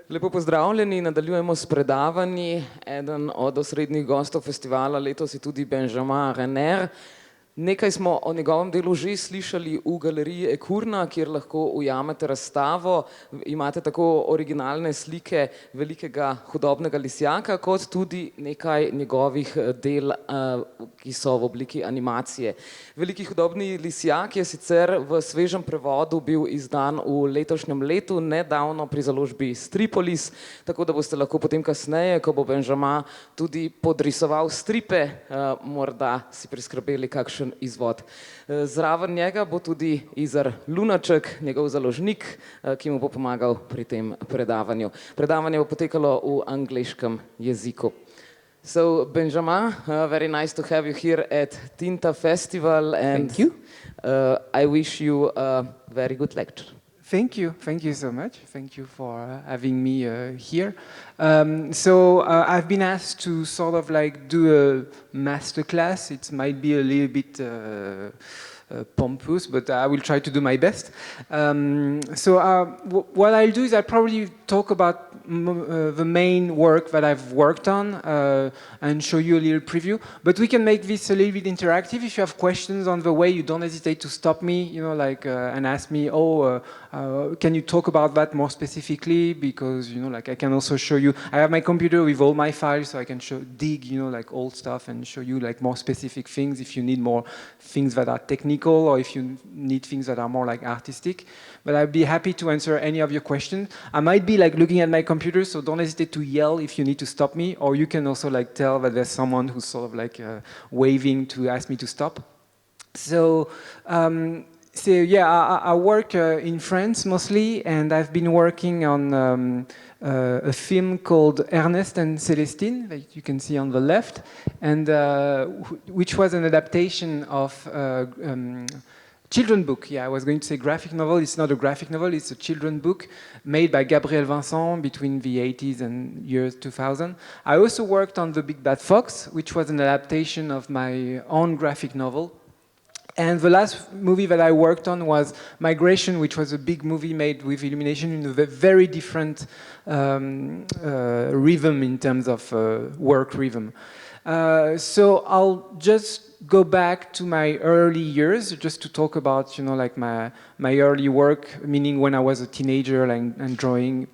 Lepo pozdravljeni, nadaljujemo s predavanji. Eden od osrednjih gostov festivala letos je tudi Benjamin Renner. Nekaj smo o njegovem delu že slišali v galeriji Ekurna, kjer lahko ujamete razstavo. Imate tako originalne slike Velikega hudobnega lisjaka, kot tudi nekaj njegovih del, ki so v obliki animacije. Veliki hudobni lisjak je sicer v svežem prevodu bil izdan v letošnjem letu, nedavno pri založbi Stripolis, tako da boste lahko potem kasneje, ko bo Benjamin tudi podrisoval stripe, morda si priskrbeli kakšen izvod. Zraven njega bo tudi Izar Lunaček, njegov založnik, ki mu bo pomagal pri tem predavanju. Predavanje bo potekalo v angleškem jeziku. So, Benjamin, very nice to have you here at Tinta Festival, and Thank you. I wish you a very good lecture. Thank you so much. Thank you for having me here. I've been asked to sort of like do a master class. It might be a little bit pompous, but I will try to do my best. What I'll do is I'll probably talk about the main work that I've worked on and show you a little preview. But we can make this a little bit interactive. If you have questions on the way, you don't hesitate to stop me, and ask me, can you talk about that more specifically? Because, I can also show you, I have my computer with all my files, so I can dig, old stuff and show you more specific things if you need more things that are technical or if you need things that are more artistic. But I'd be happy to answer any of your questions. I might be looking at my computer, so don't hesitate to yell if you need to stop me, or you can also tell that there's someone who's sort of waving to ask me to stop. I work in France mostly, and I've been working on a film called Ernest and Celestine, that you can see on the left, and which was an adaptation of children's book. I was going to say graphic novel. It's not a graphic novel. It's a children's book made by Gabriel Vincent between the 80s and years 2000. I also worked on The Big Bad Fox, which was an adaptation of my own graphic novel. And the last movie that I worked on was Migration, which was a big movie made with Illumination in a very different rhythm in terms of work rhythm. So I'll just go back to my early years, just to talk about, my early work, meaning when I was a teenager and drawing.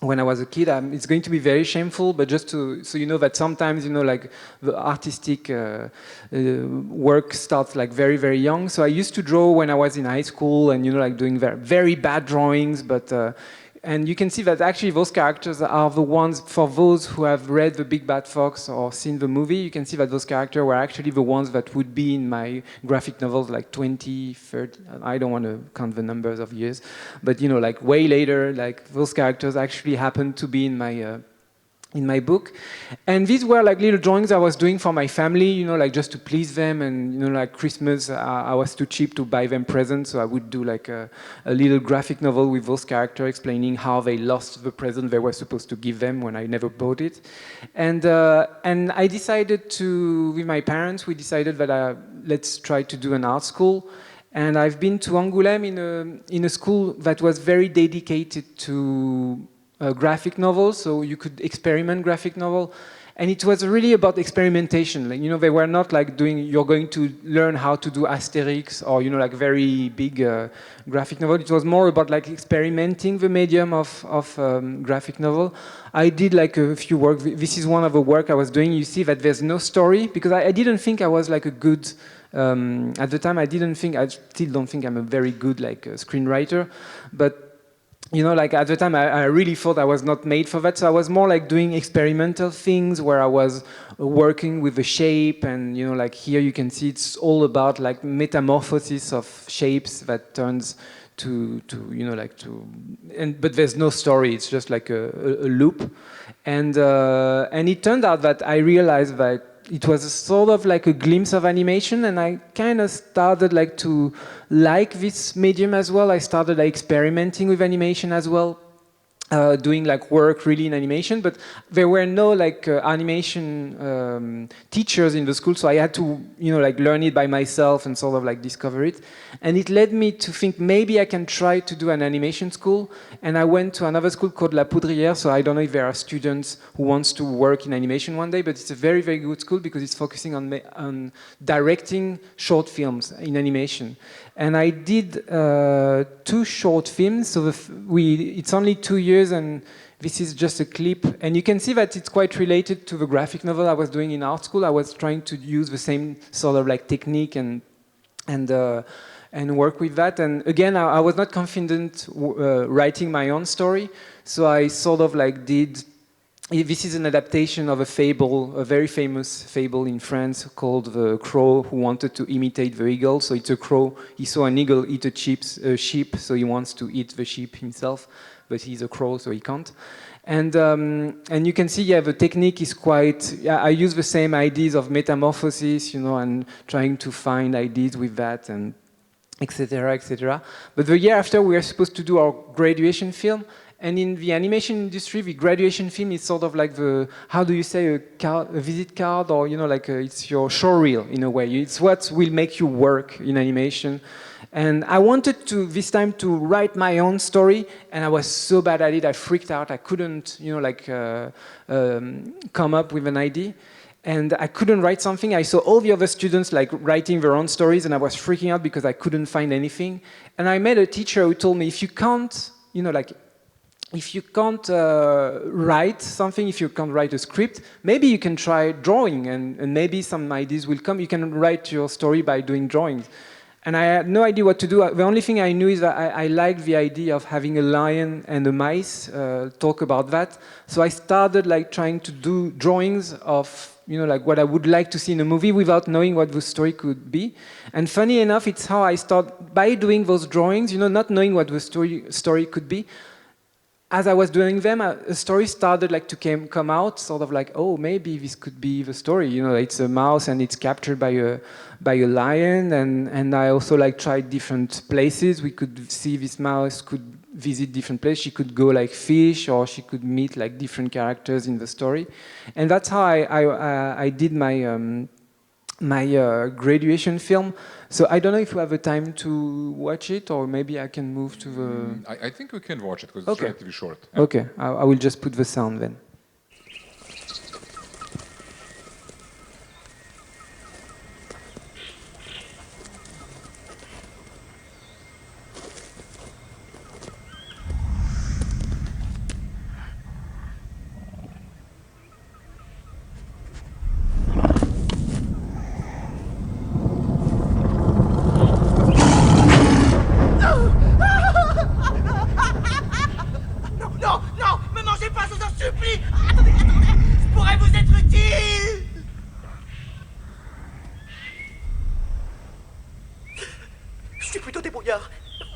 When I was a kid, it's going to be very shameful, but just so you know that sometimes, the artistic work starts very, very young. So I used to draw when I was in high school and, doing very, very bad drawings, but and you can see that actually those characters are the ones, for those who have read The Big Bad Fox or seen the movie, you can see that those characters were actually the ones that would be in my graphic novels 20, 30, I don't want to count the numbers of years, but way later, those characters actually happened to be in my book. And these were little drawings I was doing for my family, just to please them. And, Christmas, I was too cheap to buy them presents, so I would do a little graphic novel with those characters explaining how they lost the present they were supposed to give them when I never bought it. And I decided with my parents, we decided that let's try to do an art school. And I've been to Angoulême in a school that was very dedicated to graphic novels, so you could experiment graphic novel, and it was really about experimentation. They were not you're going to learn how to do Asterix or very big graphic novel. It was more about experimenting the medium of graphic novel. I did a few work. This is one of the work I was doing. You see that there's no story because I didn't think I was a good. At the time, I still don't think I'm a very good screenwriter, but. At the time, I really thought I was not made for that. So I was more doing experimental things where I was working with the shape. And, here you can see it's all about metamorphosis of shapes that turns but there's no story. It's just a loop. And it turned out that I realized that it was sort of a glimpse of animation, and I kind of started to like this medium as well. I started experimenting with animation as well. doing like work really in animation, but there were no like animation teachers in the school, so I had to, you know, like learn it by myself and sort of like discover it. And it led me to think maybe I can try to do an animation school. And I went to another school called La Poudrière, so I don't know if there are students who wants to work in animation one day, but it's a very, very good school because it's focusing on directing short films in animation. And I did 2 short films, so it's only 2 years, and this is just a clip. And you can see that it's quite related to the graphic novel I was doing in art school. I was trying to use the same sort of like technique and work with that. And again, I was not confident writing my own story, so I sort of like did. This is an adaptation of a fable, a very famous fable in France called The Crow Who Wanted to Imitate the Eagle. So it's a crow, he saw an eagle eat a sheep, so he wants to eat the sheep himself, but he's a crow, so he can't. And you can see, yeah, the technique is quite, I use the same ideas of metamorphosis, you know, and trying to find ideas with that, and etc., etc. But the year after, we were supposed to do our graduation film. And in the animation industry, the graduation film is sort of like the, how do you say, a visit card, or, you know, like it's your showreel in a way. It's what will make you work in animation. And I wanted to, this time, to write my own story, and I was so bad at it, I freaked out. I couldn't, you know, like come up with an idea. And I couldn't write something. I saw all the other students like writing their own stories, and I was freaking out because I couldn't find anything. And I met a teacher who told me, if you can't, you know, like, if you can't write something, if you can't write a script, maybe you can try drawing, and maybe some ideas will come. You can write your story by doing drawings. And I had no idea what to do. The only thing I knew is that I liked the idea of having a lion and a mice, talk about that. So I started like trying to do drawings of, you know, like what I would like to see in a movie without knowing what the story could be. And funny enough, it's how I start, by doing those drawings, you know, not knowing what the story could be. As I was doing them, a story started like to come out, sort of like, oh, maybe this could be the story. You know, it's a mouse and it's captured by a lion, and I also like tried different places. We could see this mouse could visit different places. She could go like fish, or she could meet like different characters in the story, and that's how I did my graduation film. So I don't know if you have the time to watch it, or maybe I can move to the... I think we can watch it, because Okay. it's relatively short. Okay, I will just put the sound then.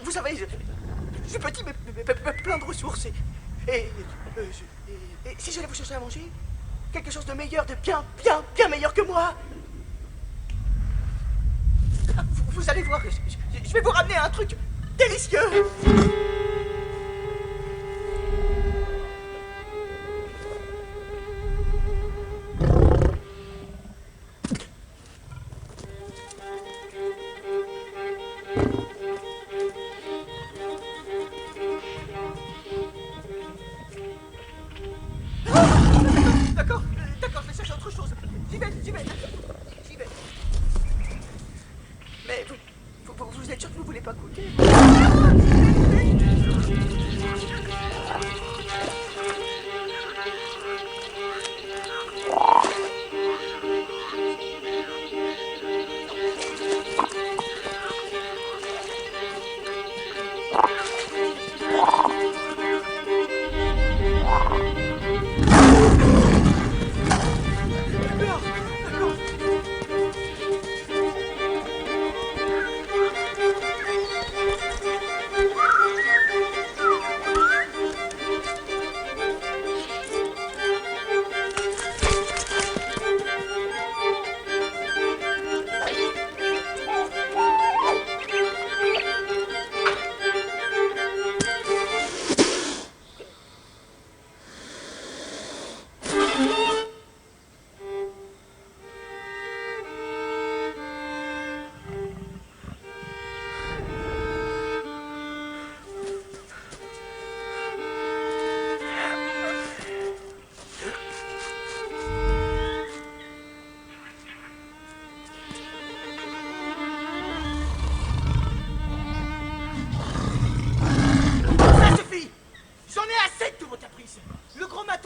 Vous savez, je suis petit, mais plein de ressources. Et si j'allais vous chercher à manger, quelque chose de meilleur, de bien meilleur que moi, vous allez voir, je vais vous ramener un truc délicieux. D'accord, je vais chercher autre chose. J'y vais. Mais vous êtes sûr que vous voulez pas goûter?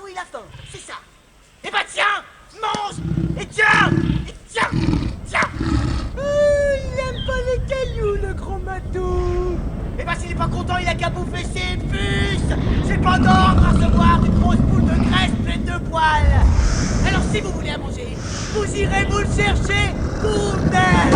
bientôt il a faim, c'est ça. Eh ben tiens, mange. Et tiens. Il aime pas les cailloux, le gros matou. Eh ben s'il est pas content, il a qu'à bouffer ses puces. C'est pas d'ordre à recevoir une grosse boule de graisse pleine de poils. Alors si vous voulez à manger, vous irez vous le chercher vous-même.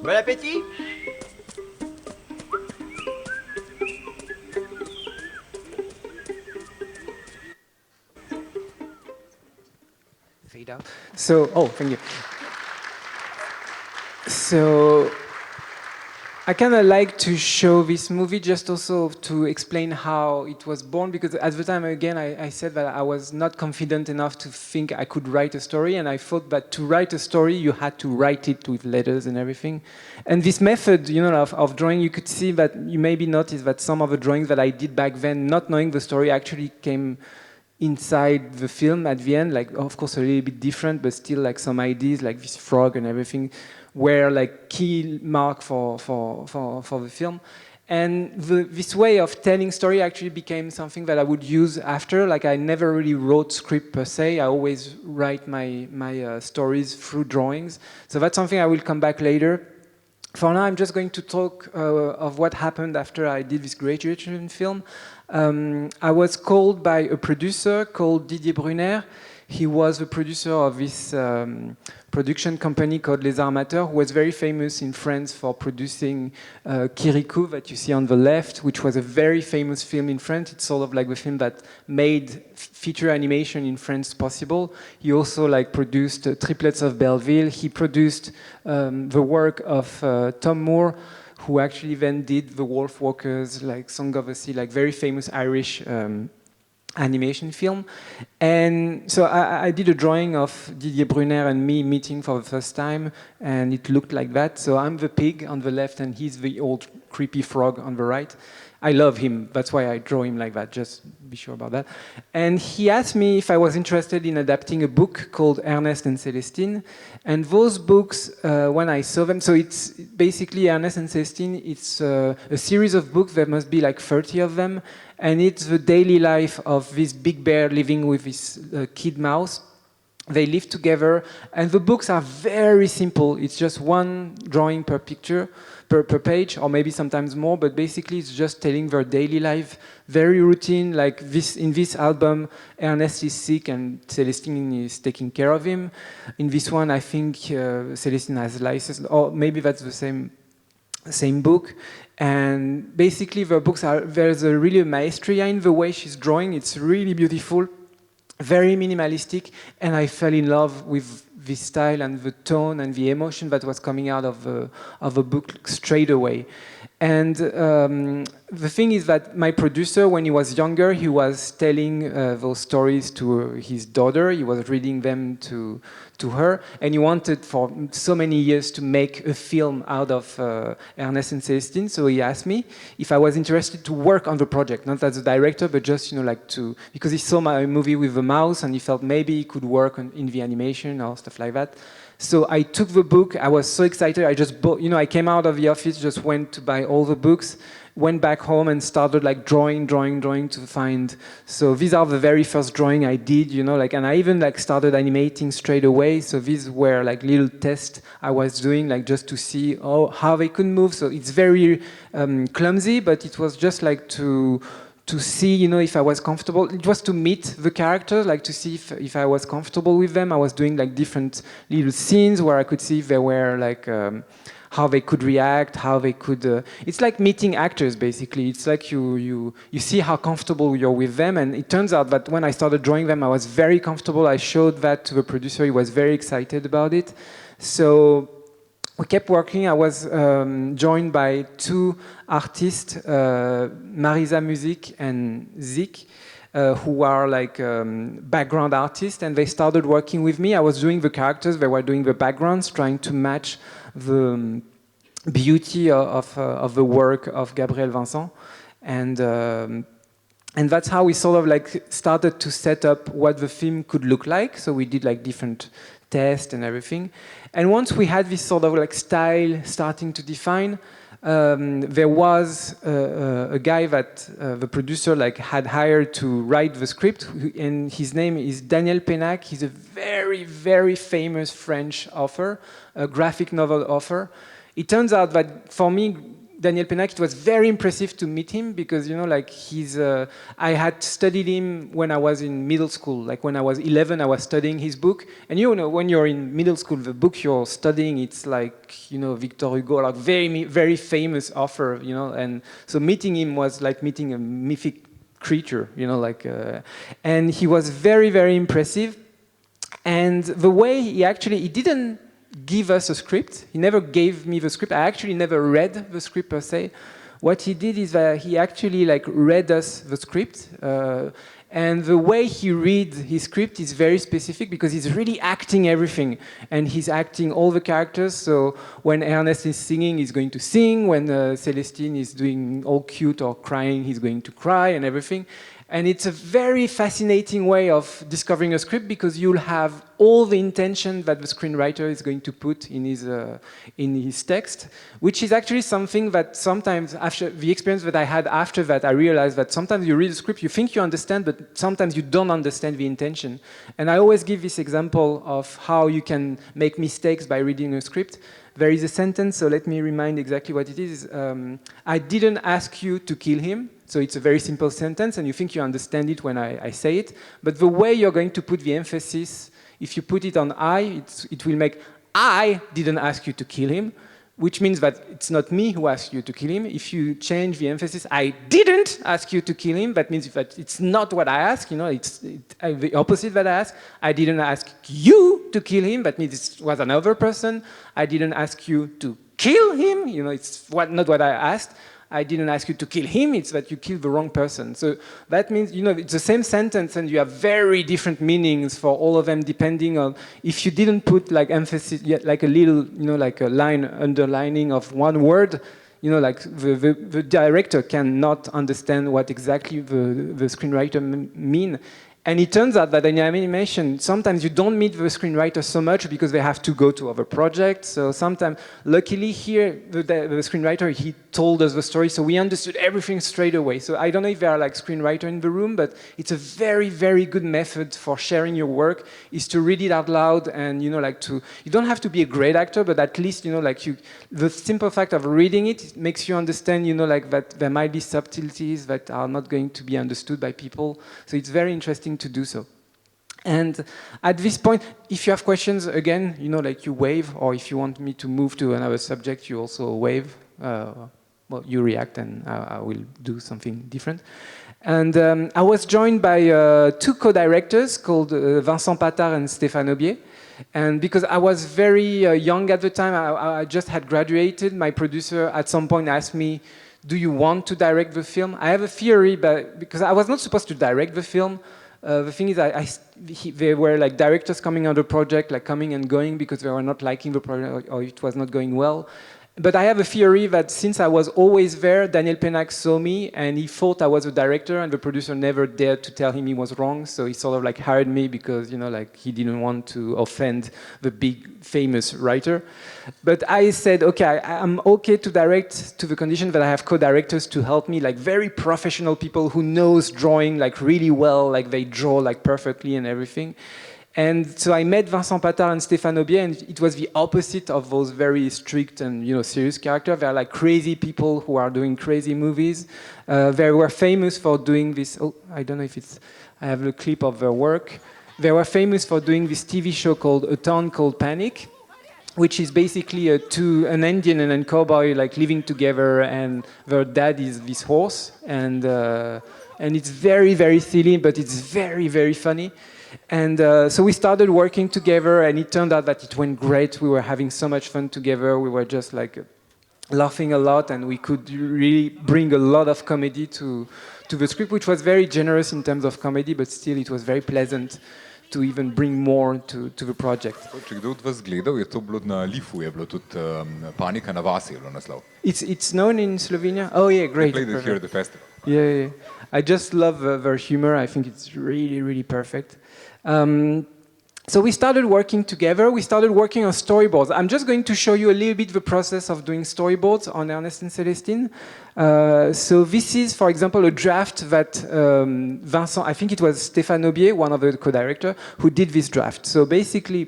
Bon appétit. Fade out. So, oh, thank you. So, I kind of like to show this movie just also to explain how it was born, because at the time, again, I said that I was not confident enough to think I could write a story, and I thought that to write a story, you had to write it with letters and everything. And this method, you know, of drawing, you could see that you maybe noticed that some of the drawings that I did back then, not knowing the story, actually came inside the film at the end, like, of course, a little bit different, but still like some ideas, like this frog and everything, were like key mark for the film. And this way of telling story actually became something that I would use after. Like, I never really wrote script per se. I always write my stories through drawings. So that's something I will come back later. For now, I'm just going to talk of what happened after I did this graduation film. I was called by a producer called Renner. He was the producer of this production company called Les Armateurs, who was very famous in France for producing Kirikou, that you see on the left, which was a very famous film in France. It's sort of like the film that made feature animation in France possible. He also like produced Triplets of Belleville. He produced the work of Tom Moore, who actually then did The Wolf Walkers, like Song of the Sea, like very famous Irish animation film. And so I did a drawing of Didier Brunner and me meeting for the first time, and it looked like that. So I'm the pig on the left, and he's the old creepy frog on the right. I love him, that's why I draw him like that, just be sure about that. And he asked me if I was interested in adapting a book called Ernest and Celestine. And those books, when I saw them, so it's basically Ernest and Celestine, it's a series of books, there must be like 30 of them, and it's the daily life of this big bear living with his kid mouse. They live together, and the books are very simple. It's just one drawing per picture, per page, or maybe sometimes more, but basically it's just telling their daily life, very routine, like this. In this album, Ernest is sick and Celestine is taking care of him. In this one, I think Celestine has license, or maybe that's the same book. And basically the books are, there's a really maestria in the way she's drawing. It's really beautiful, very minimalistic, and I fell in love with this style and the tone and the emotion that was coming out of the book straight away. And the thing is that my producer, when he was younger, he was telling those stories to his daughter. He was reading them to her, and he wanted for so many years to make a film out of Ernest and Celestine. So he asked me if I was interested to work on the project, not as a director, but just, you know, like to, because he saw my movie with the mouse and he felt maybe he could work in the animation or stuff like that. So I took the book. I was so excited. I just bought, you know, I came out of the office, just went to buy all the books, went back home and started like drawing to find. So these are the very first drawing I did, you know, like, and I even like started animating straight away. So these were like little tests I was doing, like just to see how they could move. So it's very clumsy, but it was just like to see, you know, if I was comfortable. It was to meet the characters, like to see if I was comfortable with them. I was doing like different little scenes where I could see if they were like, how they could react, how they could... it's like meeting actors, basically. It's like you see how comfortable you're with them, and it turns out that when I started drawing them, I was very comfortable. I showed that to the producer. He was very excited about it. So we kept working. I was joined by two artists, Marisa Music and Zik. who are like background artists, and they started working with me. I was doing the characters, they were doing the backgrounds, trying to match the beauty of the work of Gabriel Vincent. And that's how we sort of like started to set up what the film could look like. So we did like different tests and everything. And once we had this sort of like style starting to define, there was a guy that the producer like had hired to write the script, and his name is Daniel Pénac. He's a very, very famous French author, a graphic novel author. It turns out that for me, Daniel Pénac, it was very impressive to meet him because, you know, like I had studied him when I was in middle school. Like when I was 11, I was studying his book. And you know, when you're in middle school, the book you're studying, it's like, you know, Victor Hugo, like very, very famous author, you know. And so meeting him was like meeting a mythic creature, you know, like, and he was very, very impressive. And the way he didn't give us a script. He never gave me the script. I actually never read the script per se. What he did is that he actually like read us the script. And the way he reads his script is very specific because he's really acting everything. And he's acting all the characters. So when Ernest is singing, he's going to sing. When Celestine is doing all cute or crying, he's going to cry and everything. And it's a very fascinating way of discovering a script because you'll have all the intention that the screenwriter is going to put in his text, which is actually something that sometimes, after the experience that I had after that, I realized that sometimes you read a script, you think you understand, but sometimes you don't understand the intention. And I always give this example of how you can make mistakes by reading a script. There is a sentence, so let me remind exactly what it is. I didn't ask you to kill him. So it's a very simple sentence, and you think you understand it when I say it. But the way you're going to put the emphasis, if you put it on I, it will make, I didn't ask you to kill him, which means that it's not me who asked you to kill him. If you change the emphasis, I didn't ask you to kill him, that means that it's not what I asked, you know, it's the opposite that I asked. I didn't ask you to kill him, that means it was another person. I didn't ask you to kill him, you know, it's not what I asked. I didn't ask you to kill him, it's that you killed the wrong person. So that means, you know, it's the same sentence and you have very different meanings for all of them depending on, if you didn't put like emphasis, like a little, you know, like a line underlining of one word, you know, like the director cannot understand what exactly the screenwriter mean. And it turns out that in animation, sometimes you don't meet the screenwriter so much because they have to go to other projects. So sometimes, luckily here, the screenwriter, he told us the story, so we understood everything straight away. So I don't know if there are like screenwriters in the room, but it's a very, very good method for sharing your work, is to read it out loud and, you know, like you don't have to be a great actor, but at least, you know, like the simple fact of reading it makes you understand, you know, like that there might be subtleties that are not going to be understood by people. So it's very interesting to do so. And at this point, if you have questions, again, you know, like you wave, or if you want me to move to another subject, you also wave. Well, you react and I will do something different. And I was joined by two co-directors called Vincent Patard and Stéphane Aubier. And because I was very young at the time, I just had graduated, my producer at some point asked me, do you want to direct the film? I have a theory, but because I was not supposed to direct the film. The thing is, they were like directors coming on the project, like coming and going because they were not liking the project or it was not going well. But I have a theory that since I was always there, Daniel Pénac saw me and he thought I was a director and the producer never dared to tell him he was wrong. So he sort of like hired me because, you know, like he didn't want to offend the big famous writer. But I said, okay, I'm okay to direct to the condition that I have co-directors to help me, like very professional people who knows drawing like really well, like they draw like perfectly and everything. And so I met Vincent Patard and Stéphane Aubier, and it was the opposite of those very strict and, you know, serious characters. They're like crazy people who are doing crazy movies. They were famous for doing this. Oh, I don't know if it's. I have a clip of their work. They were famous for doing this TV show called A Town Called Panic, which is basically an Indian and a cowboy like living together, and their dad is this horse, and it's very, very silly, but it's very, very funny. And so we started working together, and it turned out that it went great. We were having so much fun together. We were just like laughing a lot, and we could really bring a lot of comedy to to the script, which was very generous in terms of comedy, but still it was very pleasant to even bring more to the project. Če kdo od vas gledal, je to bilo na Lifu, je bilo tudi Panika na vasi, je bilo naslov. It's known in Slovenia? Oh yeah, great. Played it here at the festival. Yeah. I just love their humor. I think it's really, really perfect. So we started working together. We started working on storyboards. I'm just going to show you a little bit the process of doing storyboards on Ernest and Celestine. So this is, for example, a draft that Vincent, I think it was Stéphane Aubier, one of the co-directors, who did this draft. So basically,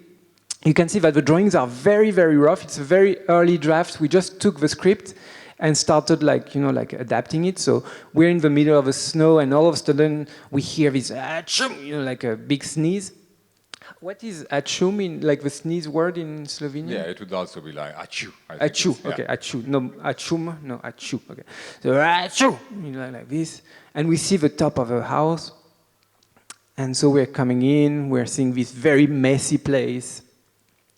you can see that the drawings are very, very rough. It's a very early draft. We just took the script and started adapting it. So we're in the middle of the snow, and all of a sudden we hear this achoo, like a big sneeze. What is achoo in like the sneeze word in Slovenian? Yeah, it would also be like achoo. Achoo, okay, achoo. No, achum, no, achoo, okay. So achoo, like this. And we see the top of a house. And so we're coming in, we're seeing this very messy place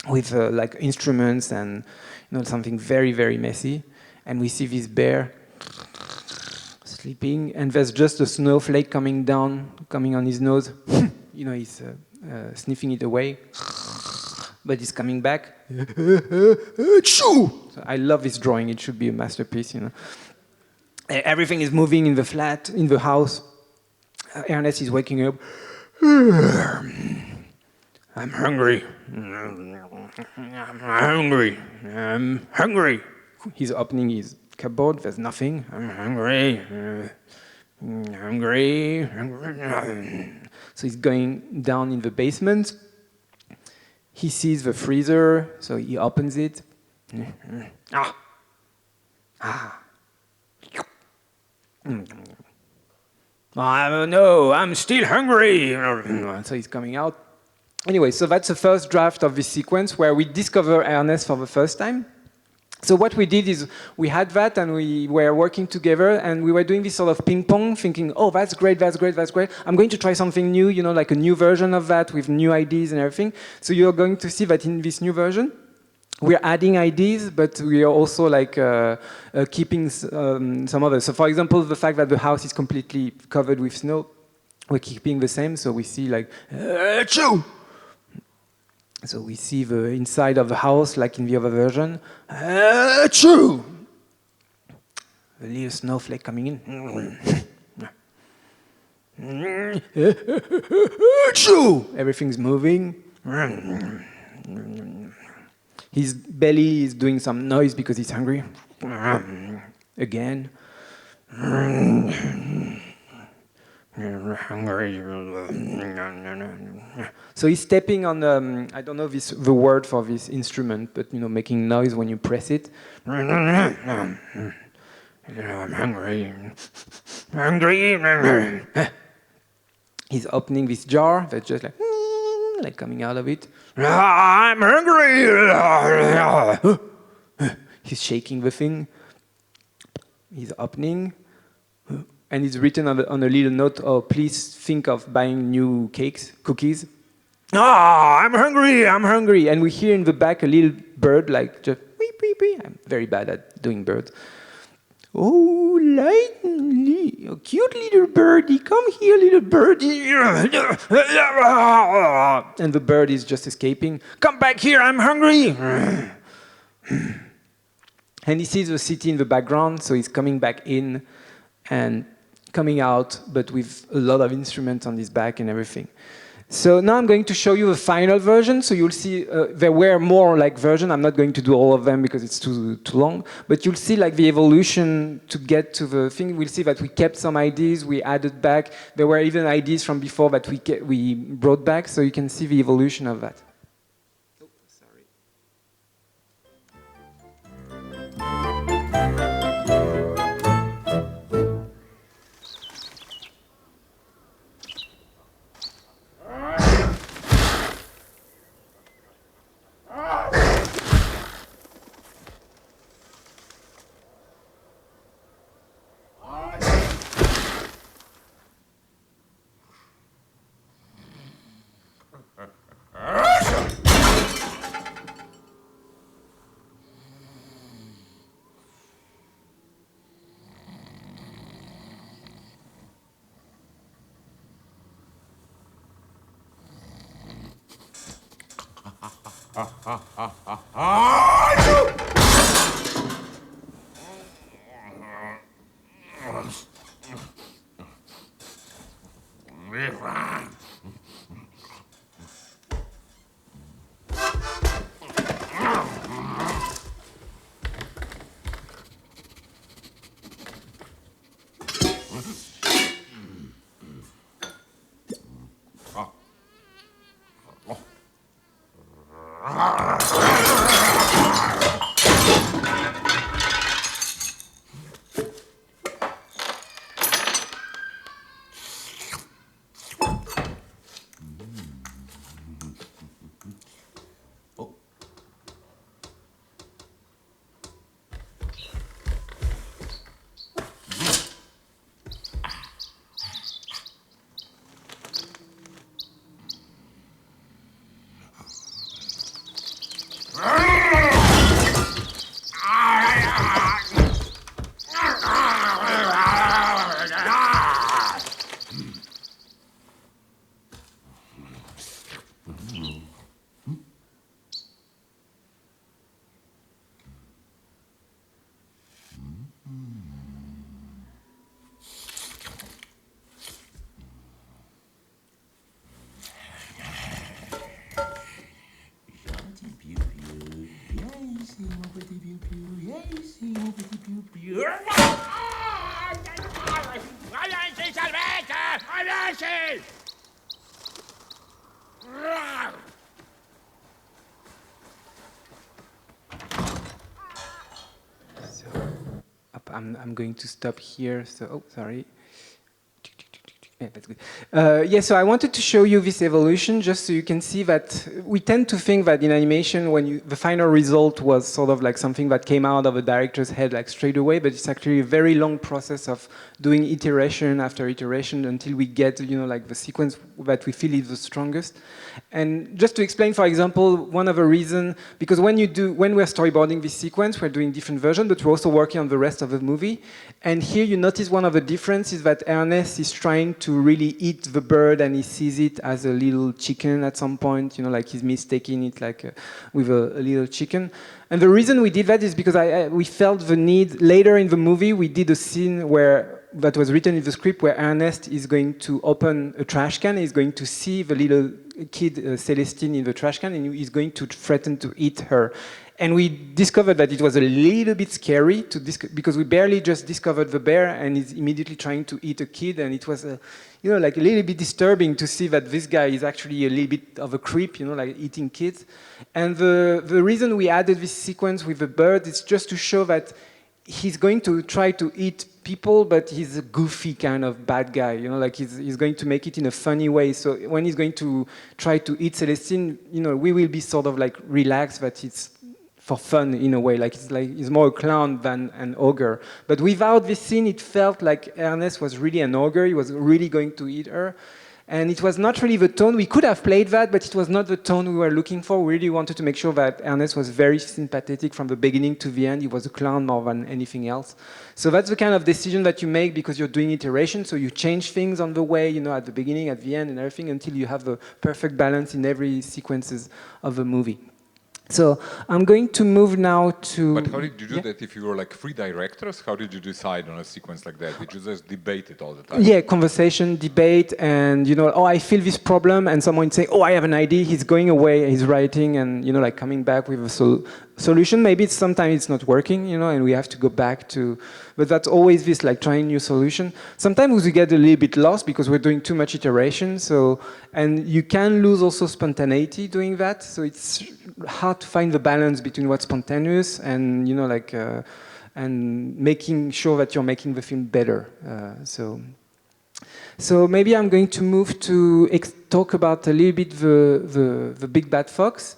with like instruments and something very, very messy. And we see this bear sleeping, and there's just a snowflake coming on his nose. He's sniffing it away, but he's coming back. So I love this drawing. It should be a masterpiece. Everything is moving in the flat, in the house. Ernest is waking up. I'm hungry. I'm hungry. He's opening his cupboard. There's nothing. I'm hungry. So he's going down in the basement. He sees the freezer, so he opens it. No, I'm still hungry. So he's coming out. Anyway, so that's the first draft of this sequence where we discover Ernest for the first time. So what we did is we had that, and we were working together, and we were doing this sort of ping pong, thinking, oh, that's great, that's great, that's great. I'm going to try something new, like a new version of that with new ideas and everything. So you're going to see that in this new version, we're adding ideas, but we are also keeping some others. So for example, the fact that the house is completely covered with snow, we're keeping the same. So we see achoo! So we see the inside of the house, like in the other version. Achoo! A little snowflake coming in. Achoo! Everything's moving. His belly is doing some noise because he's hungry. Again. So he's stepping on, I don't know the word for this instrument, but making noise when you press it. I'm hungry. He's opening this jar that's just like coming out of it. I'm hungry. He's shaking the thing. He's opening. And it's written on a little note, oh, please think of buying new cookies. I'm hungry. And we hear in the back a little bird, like just wee, wee, wee. I'm very bad at doing birds. Oh, lightly, a cute little birdie, come here, little birdie. And the bird is just escaping. Come back here, I'm hungry. And he sees the city in the background, so he's coming back in and coming out, but with a lot of instruments on his back and everything. So now I'm going to show you the final version. So you'll see there were more versions. I'm not going to do all of them because it's too long. But you'll see the evolution to get to the thing. We'll see that we kept some ideas, we added back. There were even ideas from before that we brought back. So you can see the evolution of that. Allons-y, Salvette! Allons-y! So, I'm going to stop here. So, oh, sorry. Yeah, that's good. Yeah, so I wanted to show you this evolution just so you can see that we tend to think that in animation when the final result was sort of like something that came out of a director's head like straight away, but it's actually a very long process of doing iteration after iteration until we get, you know, like the sequence that we feel is the strongest. And just to explain, for example, one of the reasons, because when we're storyboarding this sequence, we're doing different versions, but we're also working on the rest of the movie. And here you notice one of the differences that Ernest is trying to really eat the bird and he sees it as a little chicken at some point, you know, like he's mistaking it like with a little chicken. And the reason we did that is because we felt the need, later in the movie, we did a scene that was written in the script where Ernest is going to open a trash can, he's going to see the little kid Celestine in the trash can and he's going to threaten to eat her. And we discovered that it was a little bit scary because we barely just discovered the bear and he's immediately trying to eat a kid, and it was you know, like a little bit disturbing to see that this guy is actually a little bit of a creep, you know, like eating kids. And the reason we added this sequence with the bird is just to show that he's going to try to eat people, but he's a goofy kind of bad guy, you know, like he's going to make it in a funny way. So when he's going to try to eat Celestine, you know, we will be sort of like relaxed that it's for fun in a way, like he's more a clown than an ogre. But without this scene, it felt like Ernest was really an ogre, he was really going to eat her. And it was not really the tone. We could have played that, but it was not the tone we were looking for. We really wanted to make sure that Ernest was very sympathetic from the beginning to the end. He was a clown more than anything else. So that's the kind of decision that you make because you're doing iteration. So you change things on the way, you know, at the beginning, at the end, and everything until you have the perfect balance in every sequences of the movie. So I'm going to move now to... But how did you do that if you were like three directors? How did you decide on a sequence like that? Did you just debate it all the time? Yeah, conversation, debate, and, you know, oh, I feel this problem, and someone say, oh, I have an idea, he's going away, he's writing, and, you know, like coming back with a solution. Maybe sometimes it's not working, you know, and we have to go back to... But that's always this, like, trying new solution. Sometimes we get a little bit lost because we're doing too much iteration, so... And you can lose also spontaneity doing that, so it's hard to find the balance between what's spontaneous and, you know, like... and making sure that you're making the film better. So maybe I'm going to move to talk about a little bit the Big Bad Fox.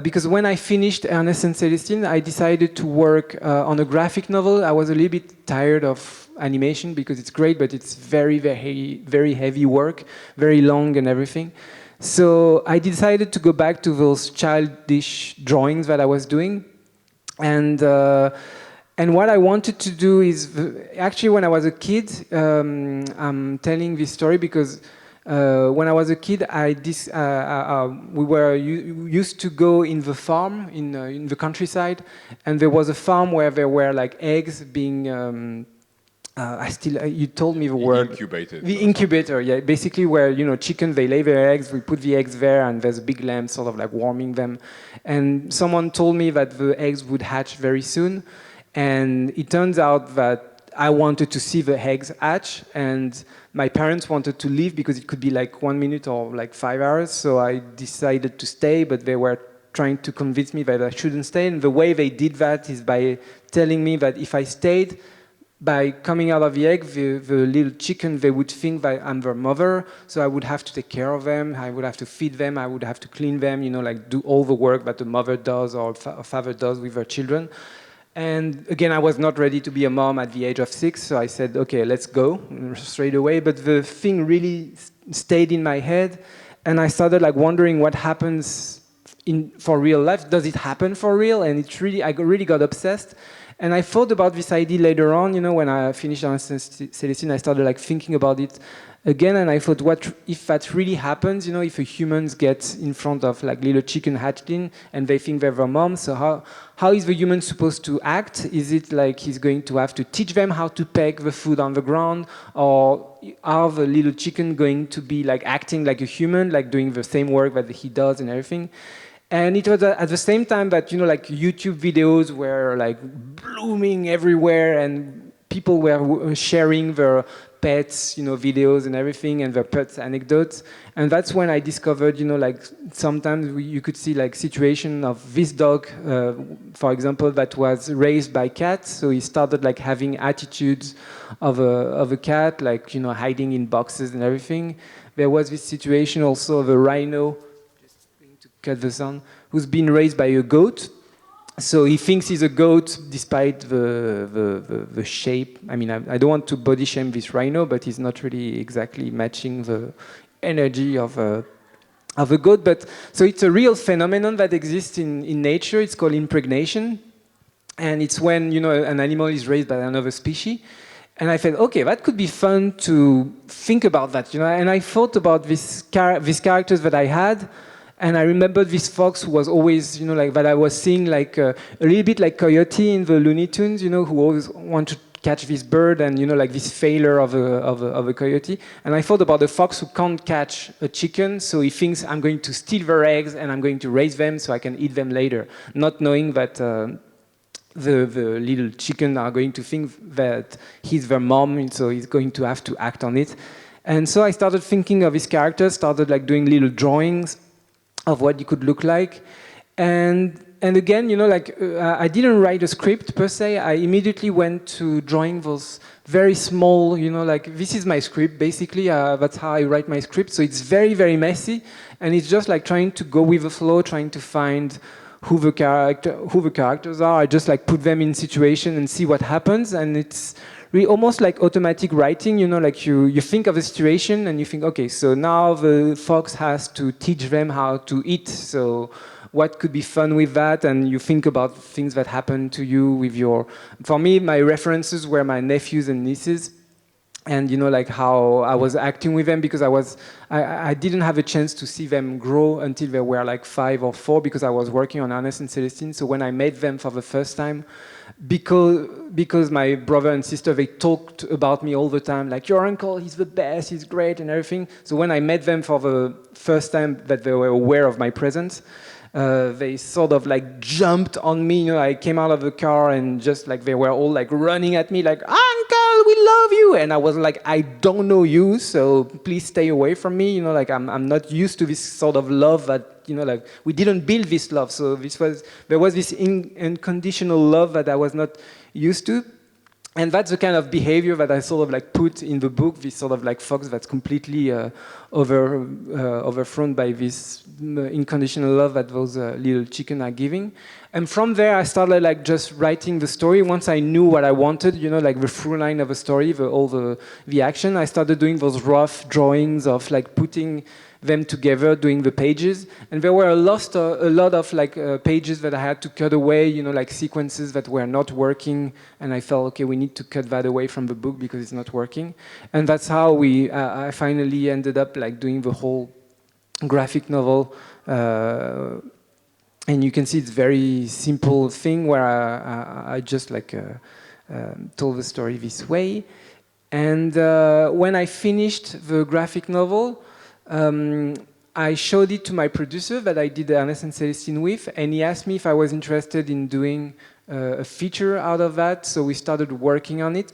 Because when I finished Ernest and Celestine, I decided to work on a graphic novel. I was a little bit tired of animation because it's great, but it's very, very, very heavy work, very long and everything. So I decided to go back to those childish drawings that I was doing. And what I wanted to do is, actually when I was a kid, I'm telling this story because When I was a kid, we were used to go in the farm in the countryside, and there was a farm where there were like eggs being. You told me the word. Incubated. The incubator, yeah. Basically, where chicken they lay their eggs, we put the eggs there, and there's a big lamp sort of like warming them. And someone told me that the eggs would hatch very soon, and it turns out that I wanted to see the eggs hatch, and my parents wanted to leave because it could be like 1 minute or like 5 hours. So I decided to stay, but they were trying to convince me that I shouldn't stay. And the way they did that is by telling me that if I stayed, by coming out of the egg, the little chicken, they would think that I'm their mother, so I would have to take care of them, I would have to feed them, I would have to clean them, like do all the work that a mother does or a father does with their children. And again, I was not ready to be a mom at the age of 6, so I said, okay, let's go straight away. But the thing really stayed in my head, and I started like wondering what happens for real life. Does it happen for real? And I really got obsessed. And I thought about this idea later on, when I finished on Celestine, I started like thinking about it again, and I thought, what if that really happens, if a humans get in front of like little chicken hatched in and they think they're their mom, so how is the human supposed to act? Is it like he's going to have to teach them how to peck the food on the ground, or are the little chicken going to be like acting like a human, like doing the same work that he does and everything? And it was at the same time that, like YouTube videos were like blooming everywhere, and people were sharing their pets, videos and everything, and their pets anecdotes. And that's when I discovered, like sometimes you could see like situation of this dog, for example, that was raised by cats. So he started like having attitudes of a cat, like, hiding in boxes and everything. There was this situation also of a rhino, cut the sound, who's been raised by a goat. So he thinks he's a goat despite the shape. I mean, I don't want to body shame this rhino, but he's not really exactly matching the energy of a goat. But so it's a real phenomenon that exists in nature. It's called impregnation. And it's when, an animal is raised by another species. And I felt, okay, that could be fun to think about that, And I thought about these characters that I had. And I remember this fox who was always, like that I was seeing like a little bit like Coyote in the Looney Tunes, who always want to catch this bird, and like this failure of a coyote. And I thought about the fox who can't catch a chicken, so he thinks I'm going to steal their eggs and I'm going to raise them so I can eat them later, not knowing that the little chicken are going to think that he's their mom, and so he's going to have to act on it. And so I started thinking of his characters, started like doing little drawings of what it could look like. And again, I didn't write a script per se. I immediately went to drawing those very small, like this is my script, basically. That's how I write my script. So it's very, very messy. And it's just like trying to go with the flow, trying to find who the characters are. I just like put them in situation and see what happens. And it's really almost like automatic writing, like you think of a situation and you think, okay, so now the fox has to teach them how to eat. So what could be fun with that? And you think about things that happen to you with for me, my references were my nephews and nieces. And like how I was acting with them, because I didn't have a chance to see them grow until they were like 5 or 4, because I was working on Ernest and Celestine. So when I met them for the first time, because my brother and sister, they talked about me all the time, like, your uncle, he's the best, he's great and everything. So when I met them for the first time that they were aware of my presence, they sort of like jumped on me. I came out of the car and just like they were all like running at me like, uncle, we love you. And I was like, I don't know you, so please stay away from me. Like I'm not used to this sort of love that, like we didn't build this love. So there was this unconditional love that I was not used to. And that's the kind of behavior that I sort of like put in the book, this sort of like fox that's completely overthrown by this unconditional love that those little chicken are giving. And from there, I started like just writing the story. Once I knew what I wanted, you know, like the through line of a story, all the action, I started doing those rough drawings of like putting them together, doing the pages. And there were a lot of like pages that I had to cut away, you know, like sequences that were not working. And I felt, okay, we need to cut that away from the book because it's not working. And that's how I finally ended up like doing the whole graphic novel. And you can see it's very simple thing where I just like told the story this way. And when I finished the graphic novel, I showed it to my producer that I did Ernest and Celestine with, and he asked me if I was interested in doing a feature out of that. So we started working on it.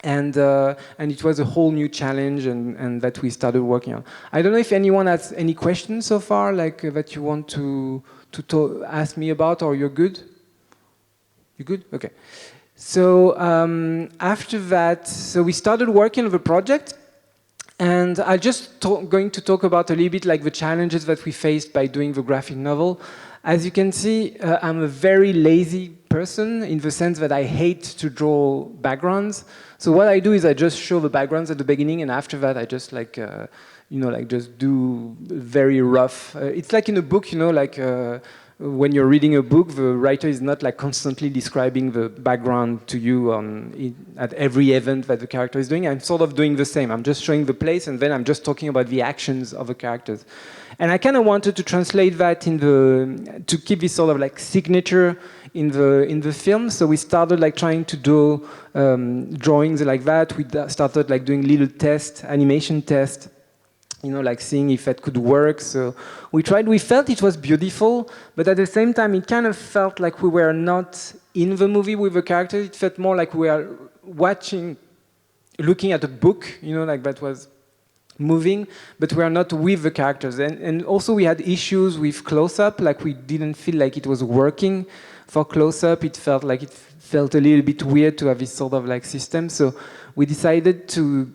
And it was a whole new challenge and that we started working on. I don't know if anyone has any questions so far, like that you want to ask me about, or you're good? You good? Okay. So after that, so we started working on the project, and I'm just going to talk about a little bit like the challenges that we faced by doing the graphic novel. As you can see, I'm a very lazy person in the sense that I hate to draw backgrounds. So what I do is I just show the backgrounds at the beginning, and after that I just like, you know, like just do very rough. It's like in a book, you know, like when you're reading a book, the writer is not like constantly describing the background to you at every event that the character is doing. I'm sort of doing the same. I'm just showing the place, and then I'm just talking about the actions of the characters. And I kind of wanted to translate that to keep this sort of like signature in the film. So we started like trying to do drawings like that. We started like doing little animation tests, you know, like seeing if that could work. So we tried. We felt it was beautiful, but at the same time, it kind of felt like we were not in the movie with the characters. It felt more like we were looking at a book, you know, like that was moving, but we are not with the characters. And also we had issues with close-up, like we didn't feel like it was working for close-up. It felt like it felt a little bit weird to have this sort of like system. So we decided to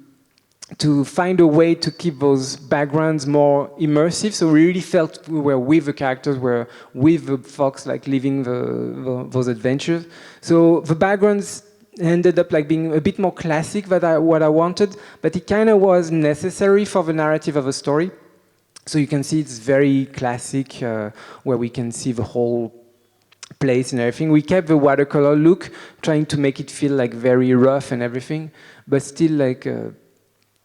find a way to keep those backgrounds more immersive. So we really felt we were with the characters, we were with the folks like living those adventures. So the backgrounds ended up like being a bit more classic than what I wanted, but it kind of was necessary for the narrative of a story. So you can see it's very classic, where we can see the whole place and everything. We kept the watercolor look, trying to make it feel like very rough and everything, but still like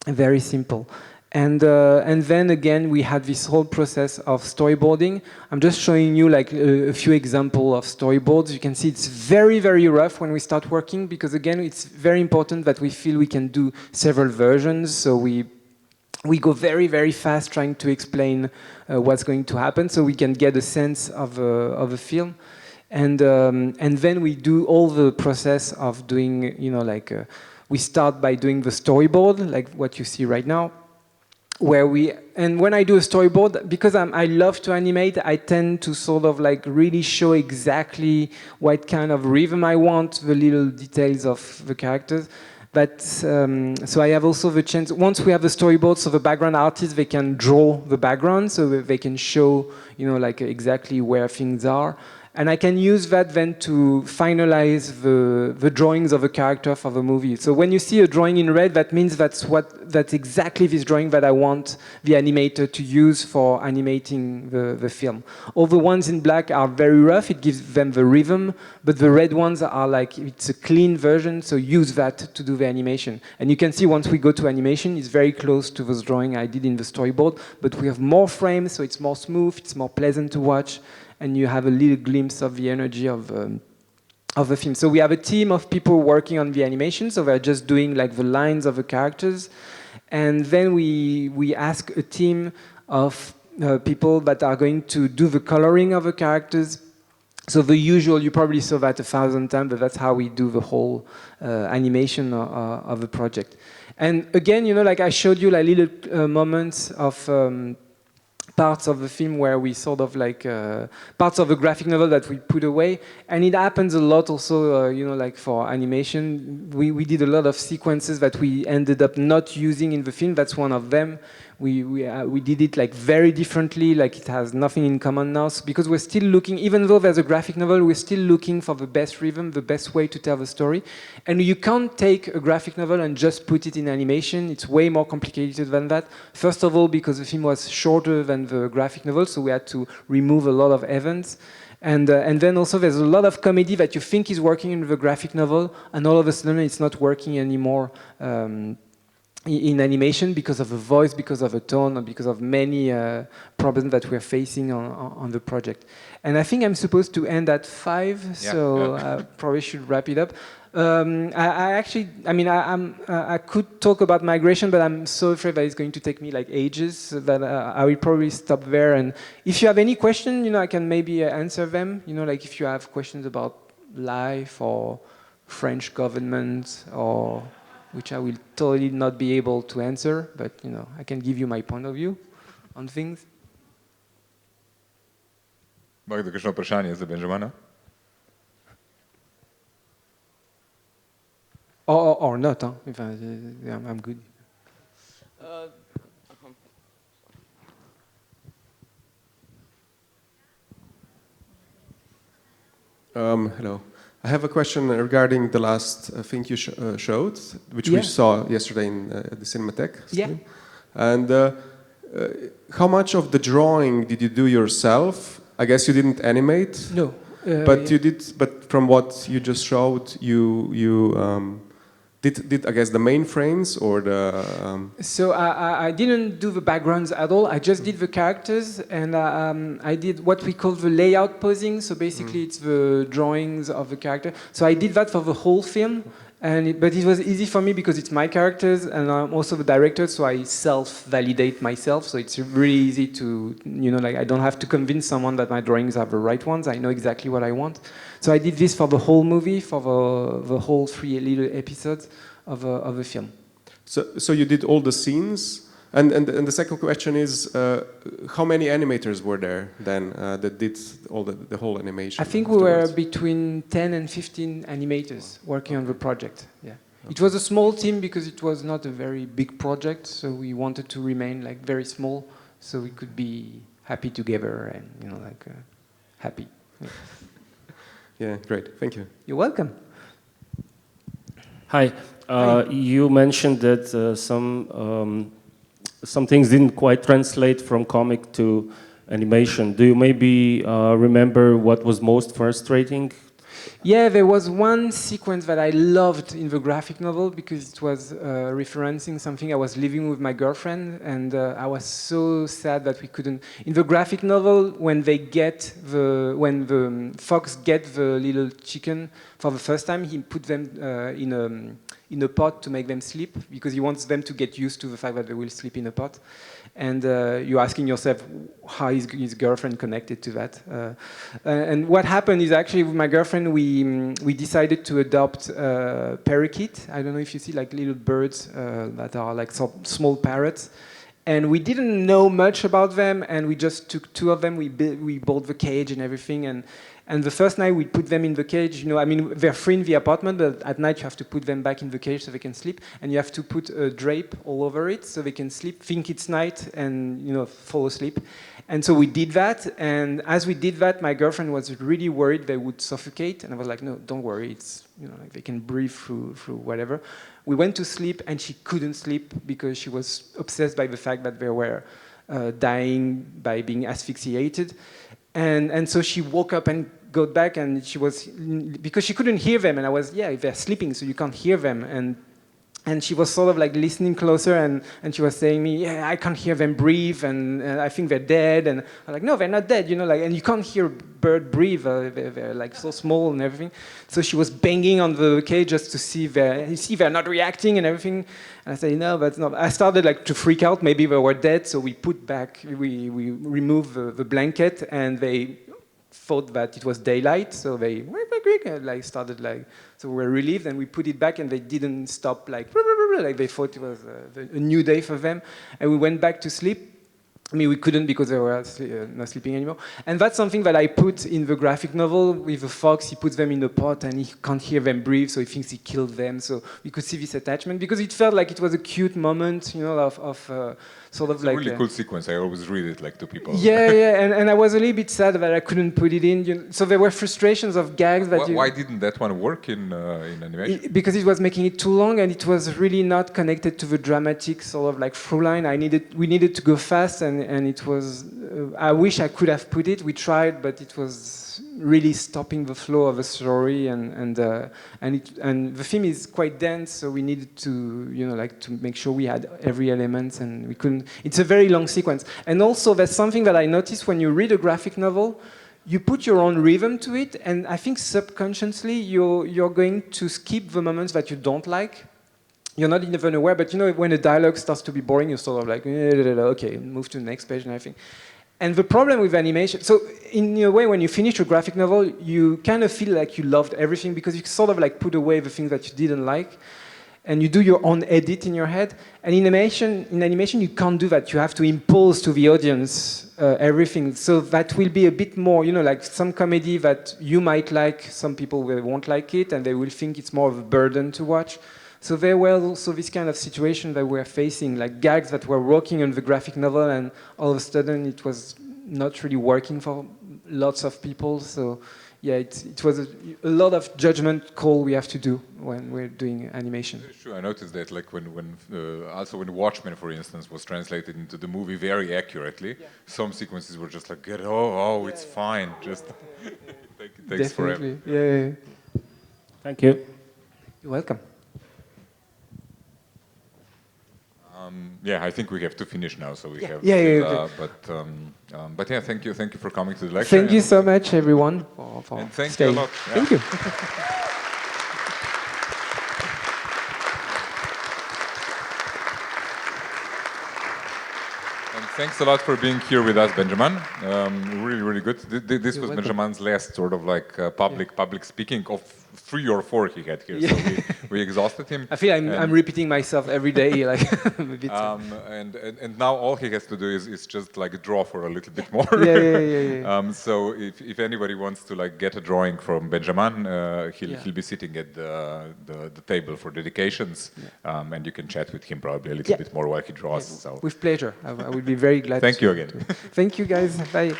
very simple. And then again, we had this whole process of storyboarding. I'm just showing you like a few examples of storyboards. You can see it's very, very rough when we start working, because again, it's very important that we feel we can do several versions. So we go very, very fast trying to explain what's going to happen, so we can get a sense of a film. And then we do all the process of doing, you know, like we start by doing the storyboard, like what you see right now. And when I do a storyboard, because I love to animate, I tend to sort of like really show exactly what kind of rhythm I want, the little details of the characters. But so I have also the chance, once we have the storyboard, so the background artists, they can draw the background, so they can show, you know, like exactly where things are. And I can use that then to finalize the drawings of a character for the movie. So when you see a drawing in red, that means that's exactly this drawing that I want the animator to use for animating the film. All the ones in black are very rough, it gives them the rhythm, but the red ones are like, it's a clean version, so use that to do the animation. And you can see once we go to animation, it's very close to this drawing I did in the storyboard, but we have more frames, so it's more smooth, it's more pleasant to watch, and you have a little glimpse of the energy of the film. So we have a team of people working on the animation, so they're just doing like the lines of the characters. And then we ask a team of people that are going to do the coloring of the characters. So the usual, you probably saw that 1,000 times, but that's how we do the whole animation of the project. And again, you know, like I showed you like little moments of parts of the film where we sort of like parts of the graphic novel that we put away, and it happens a lot also, you know, like for animation, we did a lot of sequences that we ended up not using in the film. That's one of them. we did it like very differently, like it has nothing in common now, so because we're still looking, even though there's a graphic novel, we're still looking for the best rhythm, the best way to tell the story. And you can't take a graphic novel and just put it in animation. It's way more complicated than that. First of all, because the film was shorter than the graphic novel, so we had to remove a lot of events. And then also there's a lot of comedy that you think is working in the graphic novel, and all of a sudden it's not working anymore in animation because of the voice, because of the tone, or because of many problems that we're facing on the project. And I think I'm supposed to end at 5, so I probably should wrap it up. I could talk about migration, but I'm so afraid that it's going to take me like ages, so that I will probably stop there. And if you have any question, I can maybe answer them. Like if you have questions about life or French government, or which I will totally not be able to answer, but I can give you my point of view on things. Ima kdo kakšno vprašanje za Benjamina? Or not, huh? I'm good. Hello. I have a question regarding the last thing you showed, which we saw yesterday in the Cinematheque. Yeah. And how much of the drawing did you do yourself? I guess you didn't animate. No. But you did. But from what you just showed, you did I guess the main frames or the. So I didn't do the backgrounds at all. I just did the characters, and I did what we call the layout posing. So basically, it's the drawings of the character. So I did that for the whole film, but it was easy for me because it's my characters, and I'm also the director. So I self-validate myself. So it's really easy to, like I don't have to convince someone that my drawings are the right ones. I know exactly what I want. So I did this for the whole movie, for the whole 3 little episodes of the film. So you did all the scenes, and the second question is, how many animators were there then that did all the whole animation? I think we were between 10 and 15 animators working on the project. Yeah, okay. It was a small team because it was not a very big project, so we wanted to remain like very small, so we could be happy together and happy. Yeah. Yeah, great. Thank you. You're welcome. Hi. You mentioned that some things didn't quite translate from comic to animation. Do you maybe remember what was most frustrating? Yeah, there was one sequence that I loved in the graphic novel because it was referencing something. I was living with my girlfriend, and I was so sad that we couldn't. In the graphic novel, when the fox get the little chicken for the first time, he put them in a pot to make them sleep because he wants them to get used to the fact that they will sleep in a pot. And you're asking yourself, how is his girlfriend connected to that? And what happened is actually with my girlfriend, we decided to adopt parakeet. I don't know if you see like little birds that are like small parrots. And we didn't know much about them, and we just took 2 of them. We bought the cage and everything, and the first night we put them in the cage. They're free in the apartment, but at night you have to put them back in the cage so they can sleep, and you have to put a drape all over it so they can sleep, think it's night, and fall asleep. And so we did that, and as we did that, my girlfriend was really worried they would suffocate, and I was like, no, don't worry, it's like they can breathe through whatever. We went to sleep, and she couldn't sleep because she was obsessed by the fact that they were dying by being asphyxiated. And so she woke up and got back, and because she couldn't hear them, and I was, they're sleeping, so you can't hear them. And she was sort of like listening closer, and she was saying me, I can't hear them breathe, and I think they're dead. And I'm like, no, they're not dead, and you can't hear a bird breathe. They're like so small and everything. So she was banging on the cage just to see they're not reacting and everything. And I said, no, that's not. I started like to freak out. Maybe they were dead. So we removed the blanket, and they thought that it was daylight, so they started so we were relieved, and we put it back, and they didn't stop like they thought it was a new day for them, and we went back to sleep. I mean, we couldn't because they were not sleeping anymore. And that's something that I put in the graphic novel with the fox. He puts them in a pot and he can't hear them breathe, so he thinks he killed them. So we could see this attachment because it felt like it was a cute moment, you know, of sort of it's like a really cool sequence. I always read it like to people. Yeah, yeah, and I was a little bit sad that I couldn't put it in. You know, so there were frustrations of gags that Why didn't that one work in animation? Because it was making it too long and it was really not connected to the dramatic sort of like through line. We needed to go fast and it was. I wish I could have put it. We tried, but it was really stopping the flow of the story and the film is quite dense, so we needed to to make sure we had every element and we couldn't. It's a very long sequence, and also there's something that I noticed when you read a graphic novel. You put your own rhythm to it, and I think subconsciously you're going to skip the moments that you don't like. You're not even aware, but you know when a dialogue starts to be boring, you're sort of like, okay, move to the next page and everything. And the problem with animation, so in a way, when you finish a graphic novel, you kind of feel like you loved everything because you sort of like put away the things that you didn't like, and you do your own edit in your head. And in animation, you can't do that. You have to impose to the audience everything. So that will be a bit more, like some comedy that you might like, some people won't like it, and they will think it's more of a burden to watch. So there were also this kind of situation that we're facing, like gags that were working on the graphic novel, and all of a sudden it was not really working for lots of people. So yeah, it was a lot of judgment call we have to do when we're doing animation. Sure, I noticed that, like also when Watchmen, for instance, was translated into the movie very accurately, some sequences were just like, it's fine, just it takes forever. Yeah. Thank you. You're welcome. I think we have to finish now, so we have. But yeah, thank you for coming to the lecture. Thank you so much, everyone, for and thank staying. you a lot. Yeah. Thank you. And thanks a lot for being here with us, Benjamin. Really, really good. This was Benjamin's last sort of like public speaking of 3 or 4 he had here. So we exhausted him. I feel I'm repeating myself every day, like a bit. And now all he has to do is just like draw for a little bit more. Yeah. So if anybody wants to like get a drawing from Benjamin, he'll be sitting at the table for dedications, and you can chat with him probably a little bit more while he draws. So with pleasure, I would be very glad. Thank you again. Thank you, guys. Bye.